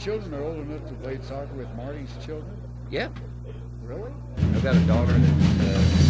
children are old enough to play soccer with Marty's children? Yeah. Really? I've got a daughter that's, yeah.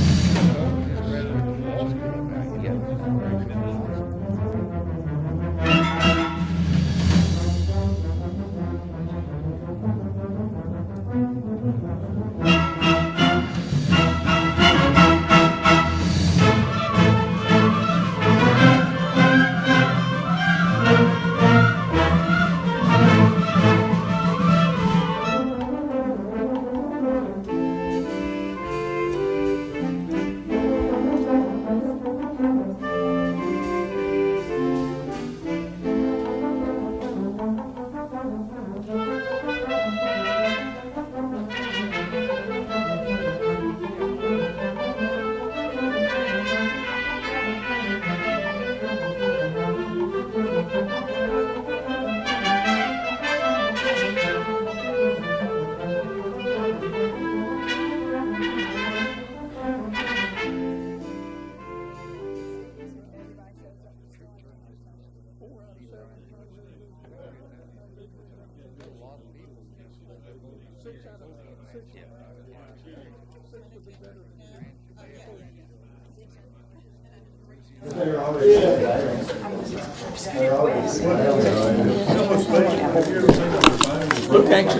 Look anxious.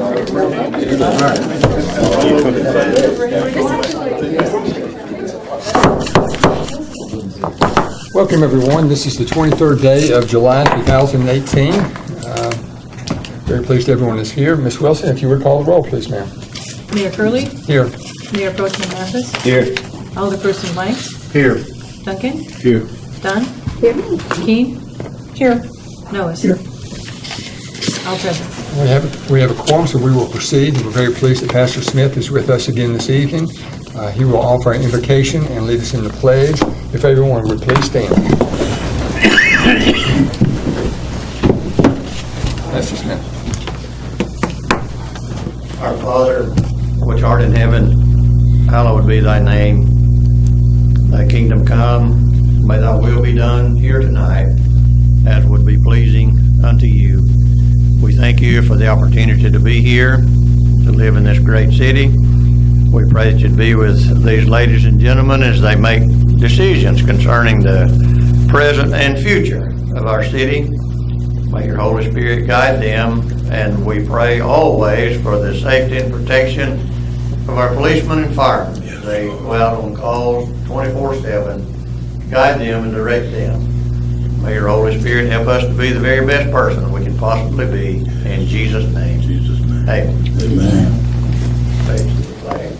Welcome, everyone. This is the 23rd day of July 2018. Very pleased everyone is here. Ms. Wilson, if you would call the roll, please, ma'am. Mayor Curley? Here. Mayor Pro Tem Mathis? Here. Alderperson White? Here. Duncan? Here. Dunn? Here. Keen? Here. Noah's? Here. All present. We have a quorum, so we will proceed. We're very pleased that Pastor Smith is with us again this evening. He will offer an invocation and lead us in the pledge. If everyone would please stand. Pastor Smith. Our Father, which art in heaven, hallowed be thy name. Thy kingdom come, may thy will be done here tonight, as would be pleasing unto you. We thank you for the opportunity to be here, to live in this great city. We pray that you'd be with these ladies and gentlemen as they make decisions concerning the present and future of our city. May your Holy Spirit guide them, and we pray always for the safety and protection of our policemen and firemen as they go out on calls 24/7. Guide them and direct them. May your Holy Spirit help us to be the very best person we can possibly be. In Jesus' name. Amen. Amen. Praise to the flag.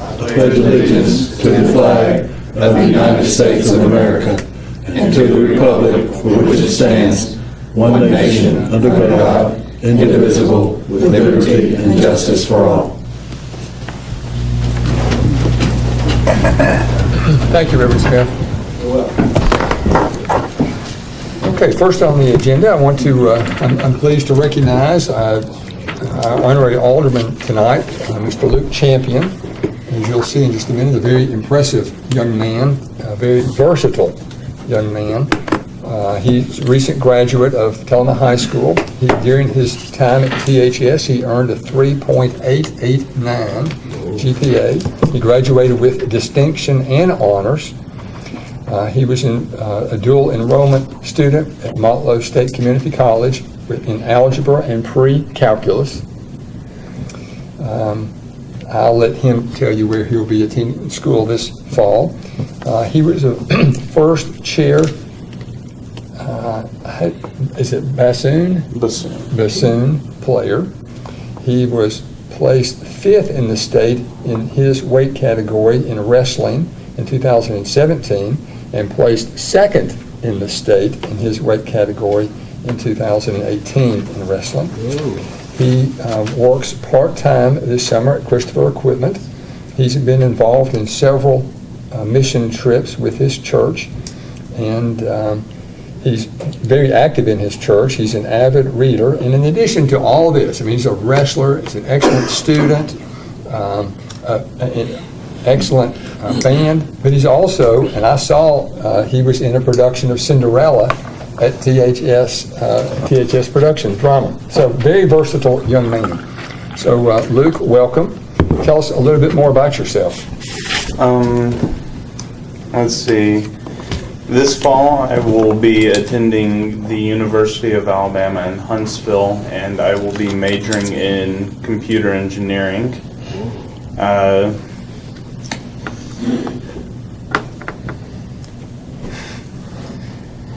I pledge allegiance to the flag of the United States of America and to the republic for which it stands, one nation, under God, indivisible, with liberty and justice for all. Thank you, Reverend Smith. Okay, first on the agenda, I'm pleased to recognize our honorary alderman tonight, Mr. Luke Champion. As you'll see in just a minute, a very impressive young man, a very versatile young man. He's a recent graduate of Tullahoma High School. During his time at THS, he earned a 3.889 GPA. He graduated with distinction and honors. He was a dual enrollment student at Motlow State Community College in algebra and pre-calculus. I'll let him tell you where he'll be attending school this fall. He was a first chair, is it bassoon? Bassoon player. He was placed 5th in the state in his weight category in wrestling in 2017 and placed 2nd in the state in his weight category in 2018 in wrestling. He works part-time this summer at Christopher Equipment. He's been involved in several mission trips with his church, and he's very active in his church. He's an avid reader, and in addition to all this, I mean, he's a wrestler, he's an excellent student, an excellent band, but he's also, and I saw he was in a production of Cinderella at THS Productions, drama. So very versatile young man. So Luke, welcome. Tell us a little bit more about yourself. Let's see. This fall, I will be attending the University of Alabama in Huntsville, and I will be majoring in computer engineering.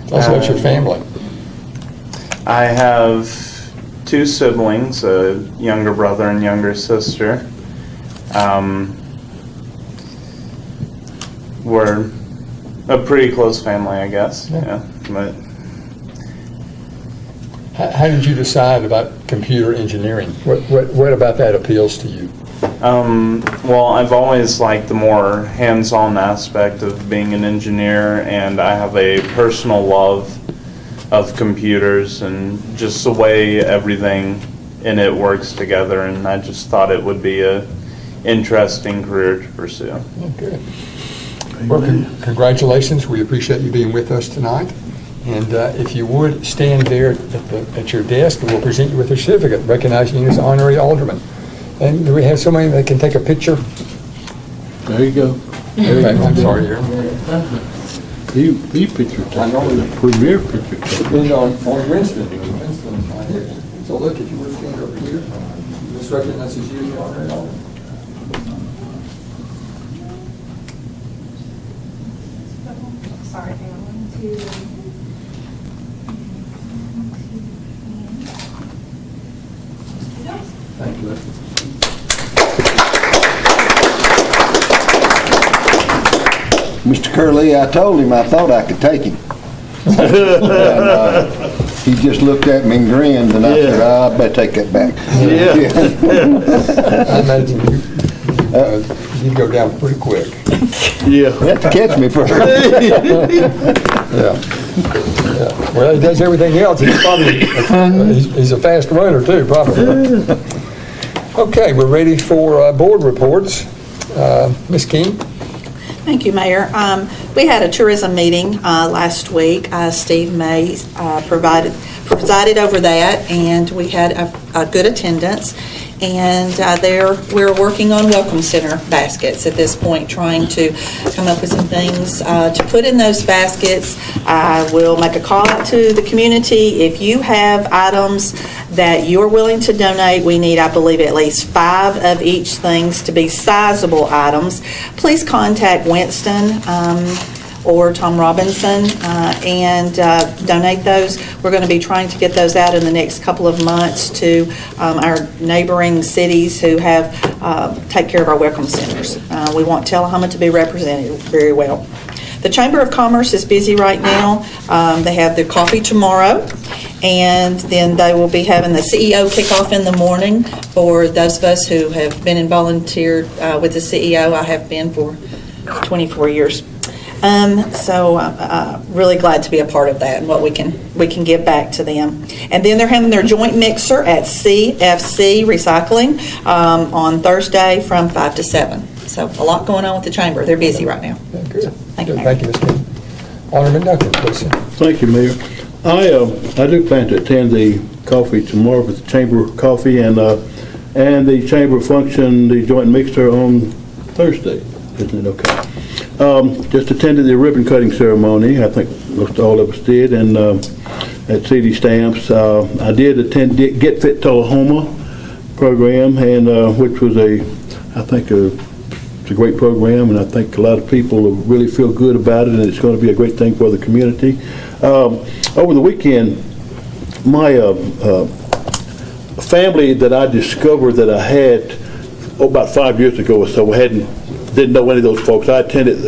Tell us about your family. I have 2 siblings, a younger brother and younger sister. We're a pretty close family, I guess. Yeah. But How did you decide about computer engineering? What about that appeals to you? well, I've always liked the more hands-on aspect of being an engineer, and I have a personal love of computers and just the way everything in it works together, and I just thought it would be a interesting career to pursue. Oh, good. Well, congratulations. We appreciate you being with us tonight. And if you would, stand there at your desk, and we'll present you with a certificate recognizing you as honorary alderman. And do we have somebody that can take a picture? There you go. Okay, I'm sorry, Aaron. The picture taker, the premier picture taker. And on Winston. So look, if you would stand over here, this recognizes you as the honorary alderman. Sorry, hang on. 1, 2. Thank you. Mr. Curley, I told him I thought I could take him. And, he just looked at me and grinned, and I said, I better take that back. I imagine you'd go down pretty quick. Yeah. You have to catch me first. Yeah. Well, he does everything else. He's probably he's a fast runner too, probably. Okay, we're ready for board reports. Ms. King. Thank you, Mayor. We had a tourism meeting last week. Steve May presided over that, and we had a good attendance. And we're working on welcome center baskets at this point, trying to come up with some things to put in those baskets. I will make a call out to the community. If you have items that you're willing to donate, we need, I believe, at least 5 of each things to be sizable items. Please contact Winston or Tom Robinson and donate those. We're going to be trying to get those out in the next couple of months to our neighboring cities who have take care of our welcome centers. We want Tullahoma to be represented very well. The Chamber of Commerce is busy right now. They have their coffee tomorrow, and then they will be having the CEO kickoff in the morning. For those of us who have been and volunteered with the CEO, I have been for 24 years. Really glad to be a part of that and what we can give back to them. And then they're having their joint mixer at CFC Recycling on Thursday from 5 to 7. So a lot going on with the chamber. They're busy right now. Yeah, good. Thank you, Mayor. Thank you, Ms. King. Alderman Duncan, please. Thank you, Mayor. I do plan to attend the coffee tomorrow with the Chamber Coffee and the Chamber function, the joint mixer on Thursday. Isn't it okay? Just attended the ribbon cutting ceremony. I think most all of us did, and at CD Stamps. I did attend Get Fit Tullahoma program, and which was I think it's a great program, and I think a lot of people really feel good about it, and it's going to be a great thing for the community. Over the weekend, my family that I discovered that I had about 5 years ago or so didn't know any of those folks. I attended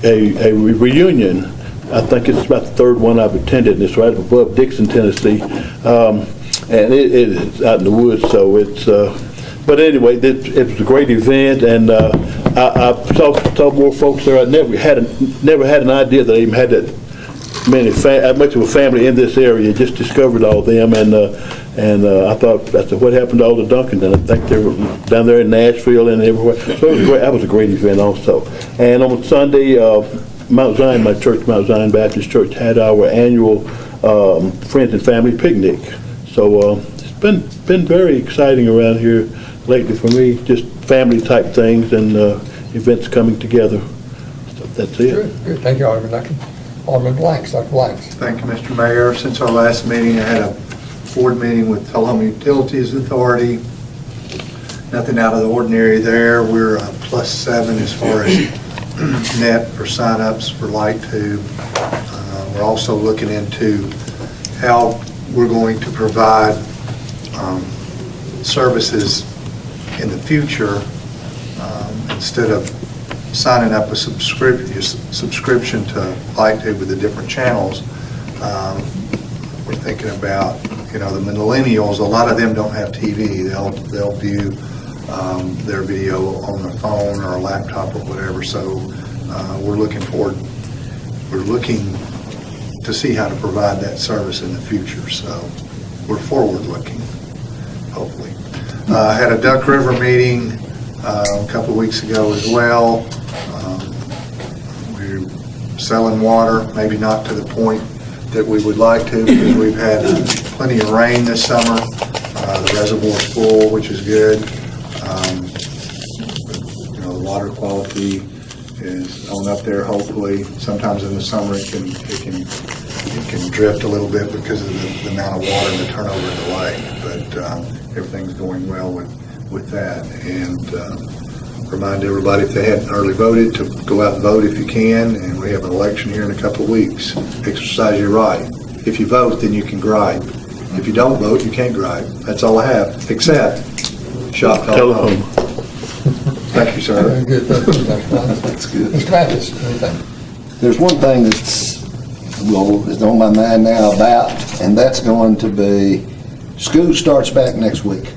a reunion. I think it's about the 3rd one I've attended, and it's right above Dixon, Tennessee, and it's out in the woods. So it's. But anyway, it was a great event, and I saw more folks there. I never had an idea that I even had that much of a family in this area. Just discovered all of them, and I thought, I said, what happened to all the Duncans? And I think they were down there in Nashville and everywhere. So it was great. That was a great event also. And on Sunday, Mount Zion, my church, Mount Zion Baptist Church, had our annual friends and family picnic. So it's been very exciting around here lately for me, just family type things and events coming together. So that's it. Good. Thank you, Alderman Duncan. Alderman Blanks, Dr. Blanks. Thank you, Mr. Mayor. Since our last meeting, I had a board meeting with Tullahoma Utilities Authority. Nothing out of the ordinary there. We're +7 as far as net for sign-ups for light tube. We're also looking into how we're going to provide services in the future instead of signing up a subscription to light tube with the different channels. We're thinking about, the millennials. A lot of them don't have TV. They'll view their video on their phone or a laptop or whatever. So we're looking to see how to provide that service in the future. So we're forward looking, hopefully. I had a Duck River meeting a couple of weeks ago as well. We're selling water, maybe not to the point that we would like to, because we've had plenty of rain this summer. The reservoir's full, which is good. The water quality is on up there, hopefully. Sometimes in the summer it can drift a little bit because of the amount of water and the turnover in the lake. But everything's going well with that. And remind everybody, if they hadn't early voted, to go out and vote if you can. And we have an election here in a couple of weeks. Exercise your right. If you vote, then you can gripe. If you don't vote, you can't gripe. That's all I have, except shop Tullahoma. Thank you, sir. Very good. That's good. Mr. Mathis, anything? There's one thing is on my mind now and that's going to be, school starts back next week.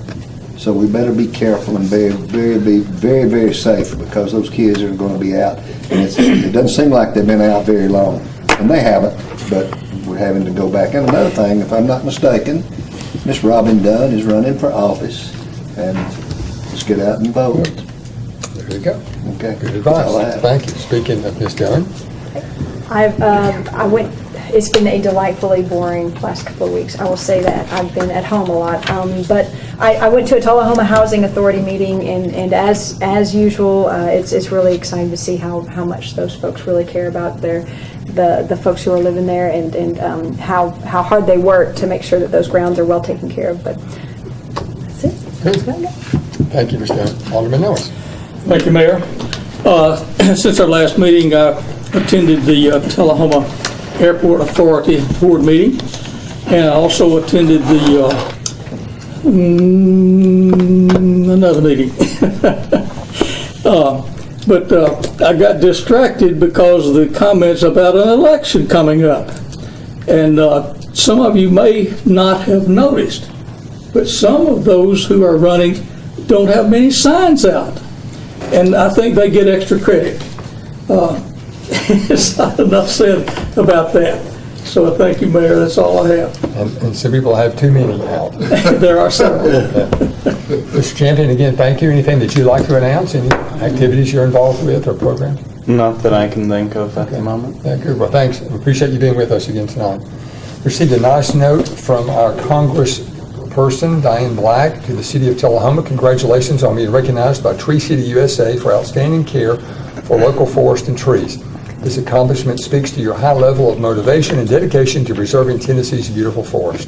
So we better be careful and be very, very safe, because those kids are going to be out. And it doesn't seem like they've been out very long. And they haven't, but we're having to go back. And another thing, if I'm not mistaken, Miss Robin Dunn is running for office. And let's get out and vote. There you go. Okay. Good That's all I advice. have. Thank you. Speaking of Ms. Dunn, It's been a delightfully boring last couple of weeks. I will say that. I've been at home a lot. But I went to a Tullahoma Housing Authority meeting, and as usual, it's really exciting to see how much those folks really care about the folks who are living there, and how hard they work to make sure that those grounds are well taken care of. But that's it. thank you, Ms. Dunn. Alderman Norris. Thank you, Mayor. Since our last meeting, I attended the Tullahoma Airport Authority Board meeting, and I also attended the another meeting. But I got distracted because of the comments about an election coming up. And some of you may not have noticed, but some of those who are running don't have many signs out. And I think they get extra credit. It's not enough said about that. So thank you, Mayor. That's all I have. And some people have too many out. There are several. Mr. Champion, again, thank you. Anything that you'd like to announce? Any activities you're involved with or programs? Not that I can think of at the moment. Yeah, good. Well, thanks. We appreciate you being with us again tonight. Received a nice note from our Congressperson, Diane Black, to the City of Tullahoma. Congratulations on being recognized by Tree City USA for outstanding care for local forest and trees. This accomplishment speaks to your high level of motivation and dedication to preserving Tennessee's beautiful forest.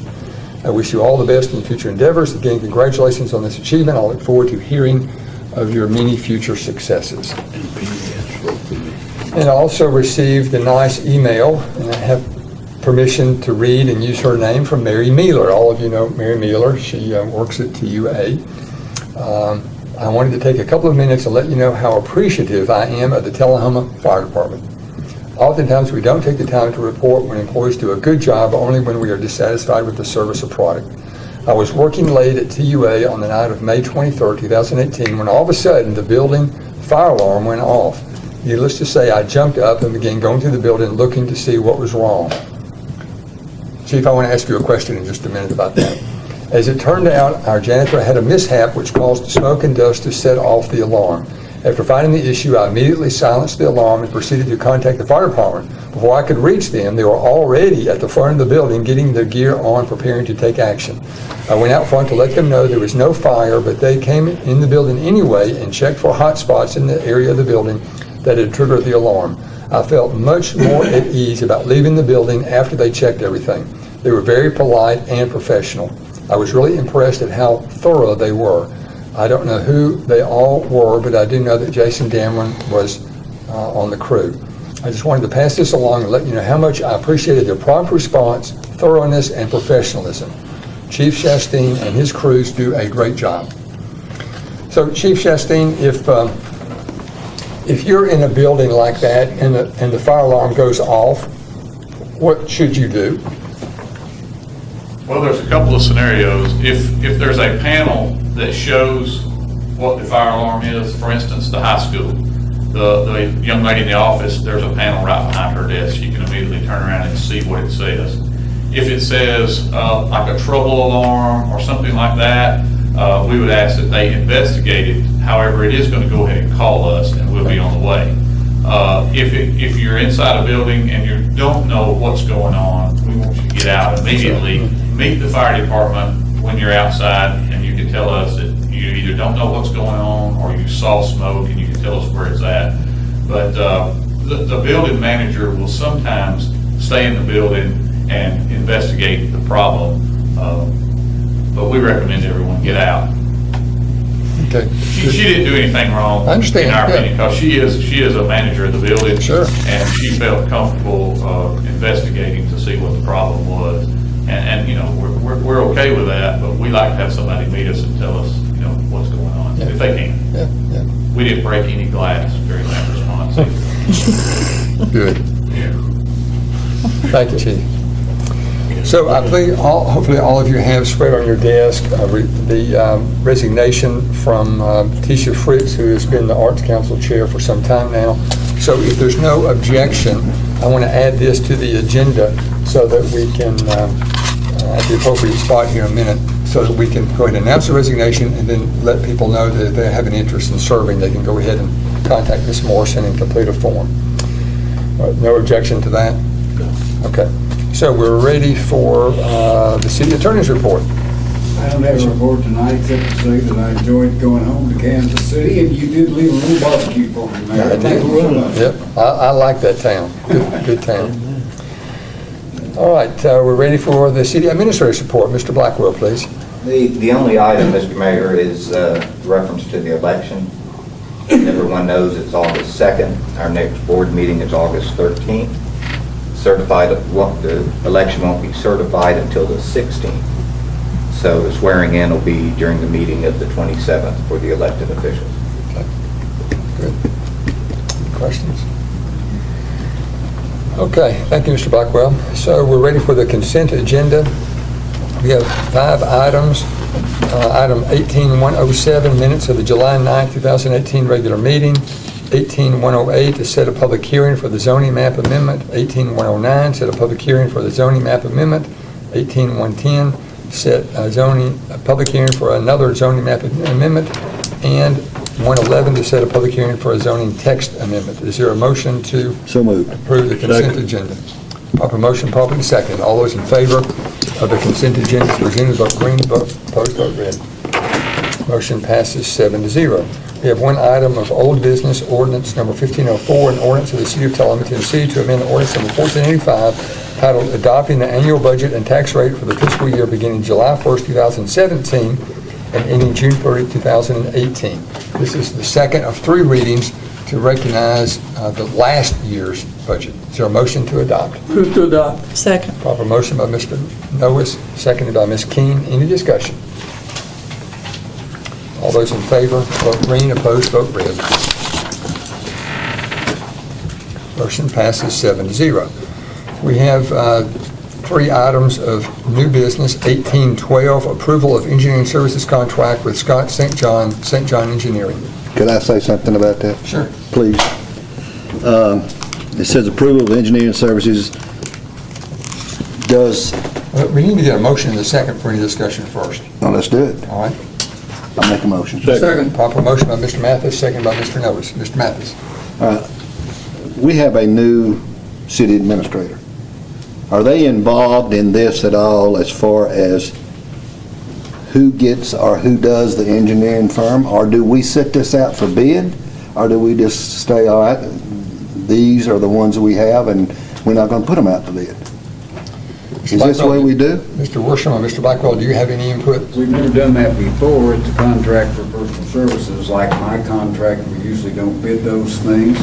I wish you all the best in your future endeavors. Again, congratulations on this achievement. I look forward to hearing of your many future successes. And I also received a nice email, and I have permission to read and use her name, from Mary Mealer. All of you know Mary Mealer. She works at TUA. I wanted to take a couple of minutes to let you know how appreciative I am of the Tullahoma Fire Department. Oftentimes, we don't take the time to report when employees do a good job, only when we are dissatisfied with the service or product. I was working late at TUA on the night of May 23, 2018, when all of a sudden the building fire alarm went off. Needless to say, I jumped up and began going through the building looking to see what was wrong. Chief, I want to ask you a question in just a minute about that. As it turned out, our janitor had a mishap which caused smoke and dust to set off the alarm. After finding the issue, I immediately silenced the alarm and proceeded to contact the fire department. Before I could reach them, they were already at the front of the building getting their gear on, preparing to take action. I went out front to let them know there was no fire, but they came in the building anyway and checked for hot spots in the area of the building that had triggered the alarm. I felt much more at ease about leaving the building after they checked everything. They were very polite and professional. I was really impressed at how thorough they were. I don't know who they all were, but I do know that Jason Dameron was on the crew. I just wanted to pass this along and let you know how much I appreciated their prompt response, thoroughness, and professionalism. Chief Shasteen and his crews do a great job. So, Chief Shasteen, if you're in a building like that and the fire alarm goes off, what should you do? Well, there's a couple of scenarios. If there's a panel that shows what the fire alarm is, for instance, the high school, the young lady in the office, there's a panel right behind her desk. You can immediately turn around and see what it says. If it says like a trouble alarm or something like that, we would ask that they investigate it. However, it is going to go ahead and call us, and we'll be on the way. If you're inside a building and you don't know what's going on, we want you to get out immediately. Meet the fire department when you're outside, and you can tell us that you either don't know what's going on or you saw smoke, and you can tell us where it's at. But the building manager will sometimes stay in the building and investigate the problem. But we recommend everyone get out. Okay. She didn't do anything wrong. I understand, in our yeah. opinion, because she is a manager of the building. Sure. And she felt comfortable investigating to see what the problem was. And you know, we're okay with that, but we like to have somebody meet us and tell us, you know, what's going on, if they can. Yeah. We didn't break any glass during that response either. Good. Thank you, Chief. So I believe hopefully all of you have spread on your desk the resignation from Tisha Fritz, who has been the Arts Council Chair for some time now. So if there's no objection, I want to add this to the agenda so that we can, at the appropriate spot here in a minute, so that we can go ahead and announce the resignation and then let people know that if they have an interest in serving, they can go ahead and contact Ms. Morrison and complete a form. No objection to that? Okay. So we're ready for the City Attorney's report. I don't have a report tonight except to say that I enjoyed going home to Kansas City, and you did leave a little barbecue for me, Mayor. I did. Yep, I like that town. Good town. All right, we're ready for the City Administrator's report. Mr. Blackwell, please. The only item, Mr. Mayor, is reference to the election. Everyone knows it's August 2nd. Our next board meeting is August 13th. The election won't be certified until the 16th. So the swearing in will be during the meeting of the 27th for the elected officials. Okay. Good. Any questions? Okay, thank you, Mr. Blackwell. So we're ready for the consent agenda. We have 5 items. Item 18-107, minutes of the July 9th, 2018 regular meeting. 18-108, to set a public hearing for the zoning map amendment. 18-109, set a public hearing for the zoning map amendment. 18-110, set a public hearing for another zoning map amendment. And 111, to set a public hearing for a zoning text amendment. Is there a motion to approve the consent agenda? Proper motion, properly second. All those in favor of the consent agenda presented, vote green, opposed, vote red. Motion passes 7-0. We have one item of old business, ordinance number 1504, an ordinance of the City of Tullahoma, Tennessee, to amend the ordinance number 1485, titled Adopting the Annual Budget and Tax Rate for the Fiscal Year beginning July 1st, 2017, and ending June 30, 2018. This is the second of 3 readings to recognize the last year's budget. Is there a motion to adopt? Move to adopt. Second. Proper motion by Mr. Noes, seconded by Ms. Keene. Any discussion? All those in favor, vote green. Opposed, vote red. Motion passes 7-0. We have 3 items of new business. 1812, approval of engineering services contract with Scott St. John Engineering. Could I say something about that? Sure. Please. It says approval of engineering services does... We need to get a motion in a second for any discussion first. Well, let's do it. All right. I make a motion. Second. Proper motion by Mr. Mathis, second by Mr. Norris. Mr. Mathis. We have a new city administrator. Are they involved in this at all as far as who gets or who does the engineering firm? Or do we set this out for bid? Or do we just say, all right, these are the ones we have and we're not going to put them out to bid? Is this the way we do? Mr. Worsham or Mr. Blackwell, do you have any input? We've never done that before. It's a contract for personal services. Like my contract, we usually don't bid those things.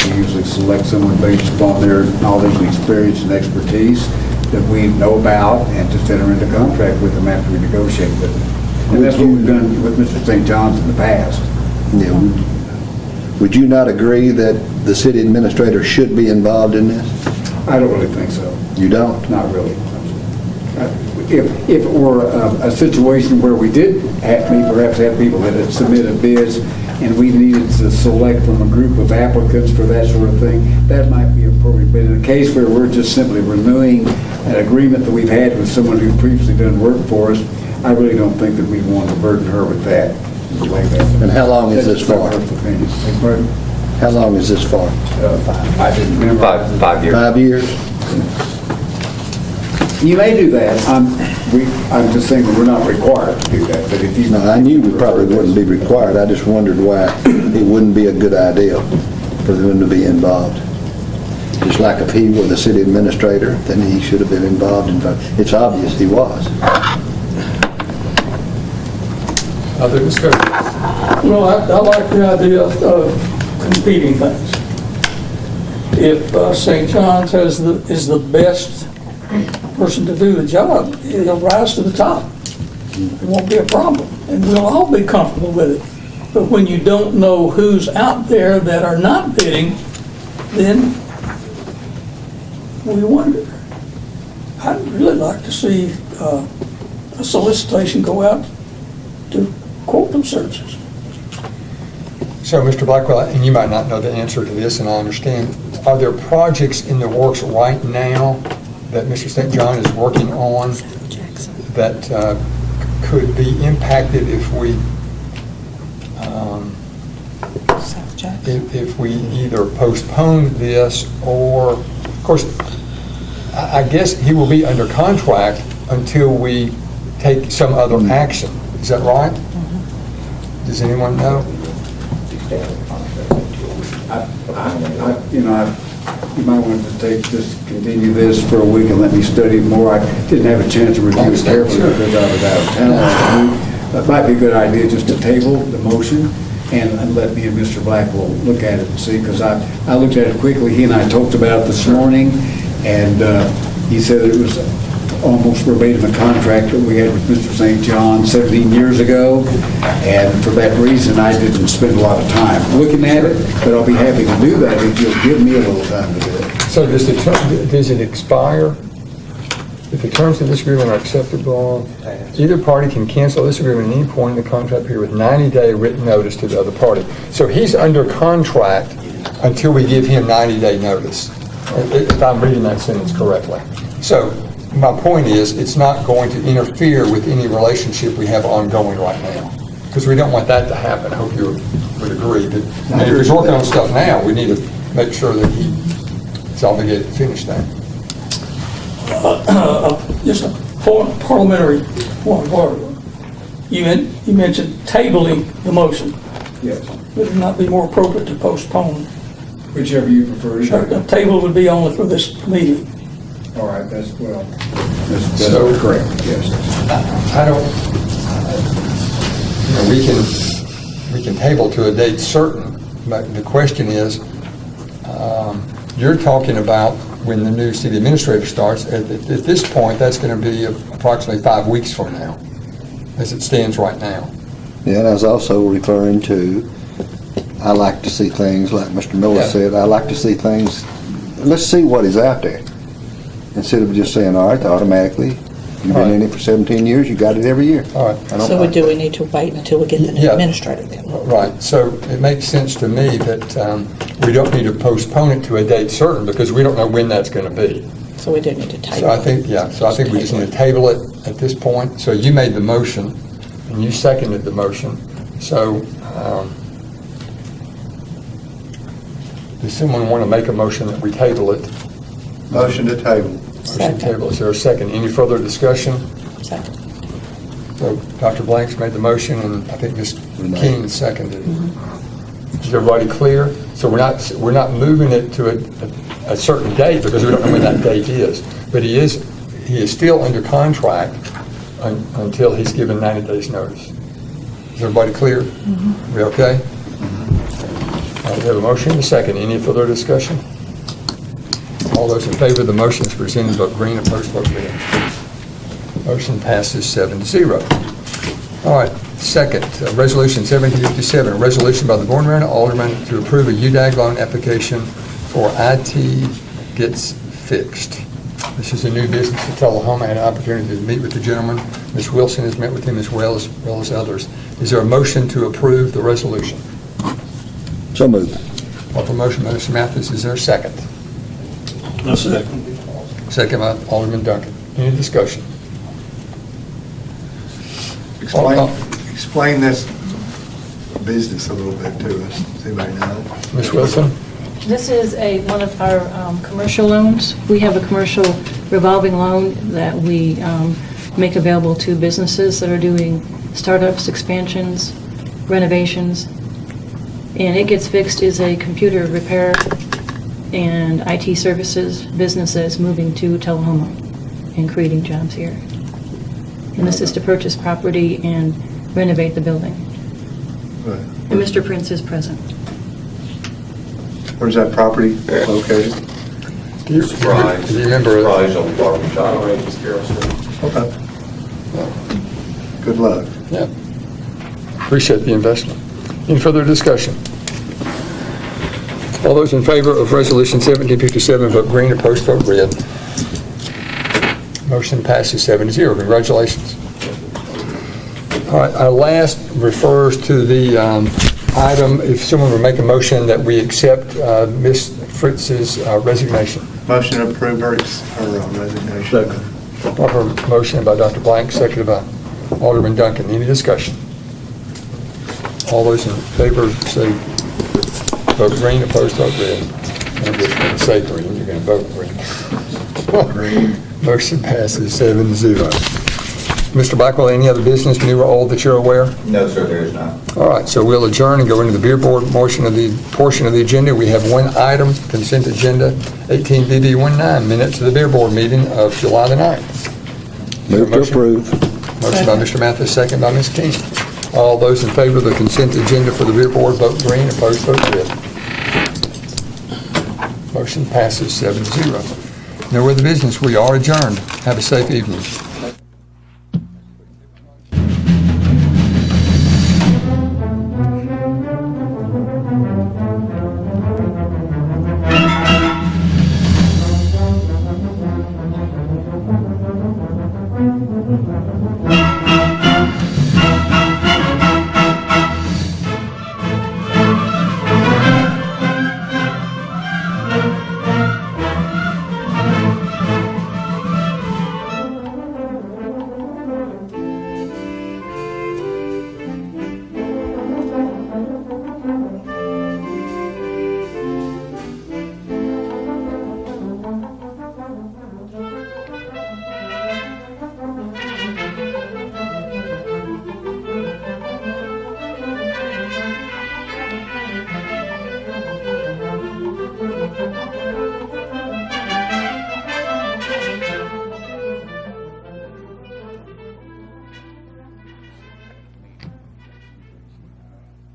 We usually select someone based upon their knowledge and experience and expertise that we know about and just enter into contract with them after we negotiate with them. And that's what we've done with Mr. St. John's in the past. Yeah. Would you not agree that the city administrator should be involved in this? I don't really think so. You don't? Not really. If it were a situation where we did perhaps have people that had submitted bids and we needed to select from a group of applicants for that sort of thing, that might be appropriate. But in a case where we're just simply renewing an agreement that we've had with someone who previously done work for us, I really don't think that we'd want to burden her with that. And how long is this for? How long is this for? I didn't remember. 5 years. 5 years? You may do that. I'm just saying that we're not required to do that, but if you... No, I knew we probably wouldn't be required. I just wondered why it wouldn't be a good idea for them to be involved. Just like if he were the city administrator, then he should have been involved in it. It's obvious he was. Other discussion? Well, I like the idea of competing things. If St. John's is the best person to do the job, he'll rise to the top. It won't be a problem, and we'll all be comfortable with it. But when you don't know who's out there that are not bidding, then we wonder. I'd really like to see a solicitation go out to quote them searches. So, Mr. Blackwell, and you might not know the answer to this, and I understand, are there projects in the works right now that Mr. St. John is working on that could be impacted if we if we either postpone this or, of course, I guess he will be under contract until we take some other action. Is that right? Does anyone know? You might want to continue this for a week and let me study more. I didn't have a chance to review it carefully because I was out of town last week. That might be a good idea, just to table the motion and let me and Mr. Blackwell look at it and see, because I looked at it quickly. He and I talked about it this morning, and he said it was almost verbatim a contract that we had with Mr. St. John 17 years ago, and for that reason, I didn't spend a lot of time looking at it, but I'll be happy to do that if you'll give me a little time to do it. So does it expire? If the terms of this agreement are acceptable, either party can cancel this agreement at any point in the contract period with 90-day written notice to the other party. So he's under contract until we give him 90-day notice, if I'm reading that sentence correctly. So my point is, it's not going to interfere with any relationship we have ongoing right now, because we don't want that to happen. I hope you would agree that if he's working on stuff now, we need to make sure that he's obligated to finish that. Just a parliamentary point of order. You mentioned tabling the motion. Yes. Would it not be more appropriate to postpone? Whichever you prefer. Sure, the table would be only for this meeting. All right, that's correct, yes. I don't, we can table to a date certain, but the question is, you're talking about when the new city administrator starts. At this point, that's going to be approximately 5 weeks from now, as it stands right now. Yeah, and I was also referring to, I like to see things, like Mr. Miller said, I like to see things, let's see what is out there. Instead of just saying, all right, automatically, you've been in it for 17 years, you got it every year. All right. So do we need to wait until we get the new administrator then? Right. So it makes sense to me that we don't need to postpone it to a date certain, because we don't know when that's going to be. So we do need to table it. So I think we just need to table it at this point. So you made the motion, and you seconded the motion. So, does someone want to make a motion that we table it? Motion to table. Motion to table. Is there a second? Any further discussion? Second. So Dr. Blanks made the motion, and I think Ms. King seconded it. Is everybody clear? So we're not moving it to a certain date because we don't know when that date is. But he is still under contract until he's given 90 days notice. Is everybody clear? We okay? We have a motion and a second. Any further discussion? All those in favor of the motion as presented, vote green. Opposed, vote red. Motion passes 7-0. All right, second, Resolution 1757, a resolution by the Board of Mayor and Aldermen to approve a UDAG loan application for IT Gets Fixed. This is a new business at Tullahoma. I had an opportunity to meet with the gentleman. Ms. Wilson has met with him as well as others. Is there a motion to approve the resolution? So moved. Proper motion by Mr. Mathis. Is there a second? A second. Second by Alderman Duncan. Any discussion? Explain this business a little bit to us. Does anybody know? Ms. Wilson? This is one of our commercial loans. We have a commercial revolving loan that we make available to businesses that are doing startups, expansions, renovations. And It Gets Fixed is a computer repair and IT services businesses moving to Tullahoma and creating jobs here. And this is to purchase property and renovate the building. Right. And Mr. Prince is present. Where's that property located? Do you remember? Surprise on the barber shop. Okay. Good luck. Yeah. Appreciate the investment. Any further discussion? All those in favor of Resolution 1757, vote green. Opposed, vote red. Motion passes 7-0. Congratulations. All right, our last refers to the item, if someone would make a motion that we accept Ms. Fritz's resignation. Motion to approve her resignation. Proper motion by Dr. Blank, seconded by Alderman Duncan. Any discussion? All those in favor say vote green, opposed, vote red. I'm just going to say green, you're going to vote green. Motion passes 7-0. Mr. Blackwell, any other business, new or old, that you're aware? No, sir, there is not. All right, so we'll adjourn and go into the beer board portion of the agenda. We have one item, consent agenda, 18BB19, minutes of the beer board meeting of July the 9th. Move to approve. Motion by Mr. Mathis, second by Ms. King. All those in favor of the consent agenda for the beer board, vote green. Opposed, vote red. Motion passes 7-0. No other business. We are adjourned. Have a safe evening.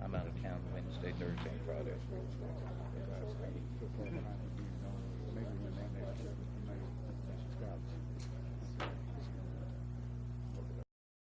I'm out of town Wednesday, Thursday, and Friday.